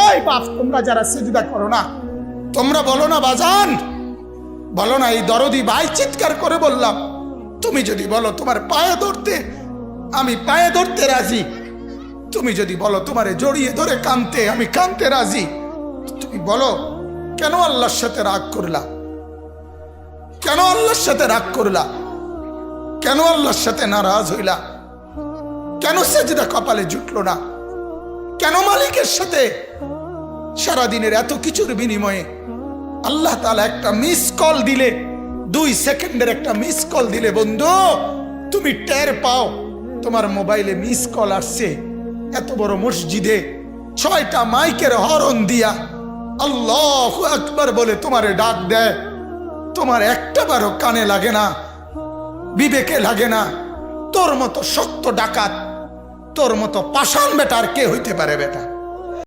এই বাপ, তোমরা যারা সিজদা করো না, তোমরা বলো না বাজান, বলো না এই দরদি ভাই চিৎকার করে বললাম, তুমি যদি বলো তোমার পায়ে ধরতে, আমি পায়ে ধরতে রাজি। তুমি যদি বলো তোমারে জড়িয়ে ধরে কাঁদতে, আমি কাঁদতে রাজি। তুমি বলো কেন আল্লাহর সাথে রাগ করলা? কেন আল্লাহর সাথে রাগ করলা? কেন আল্লাহর সাথে নারাজ হইলা? কেন সেজদা কপালে জুটলো না? কেন মালিকের সাথে সারাদিনের এত কিছুর বিনিময়ে আল্লাহ তাআলা একটা মিস কল দিলে, 2 সেকেন্ডের একটা মিস কল দিলে বন্ধু তুমি টের পাও তোমার মোবাইলে মিস কল আসছে, এত বড় মসজিদে 6টা মাইকের হরন দিয়া আল্লাহু আকবার বলে তোমারে ডাক দেয়, তোমার একটাবারও কানে লাগে না, বিবেকে লাগে না। তোর মতো শক্ত ডাকাত, তোর মতো পাষাণ বেটা আর কে হইতে পারে বেটা?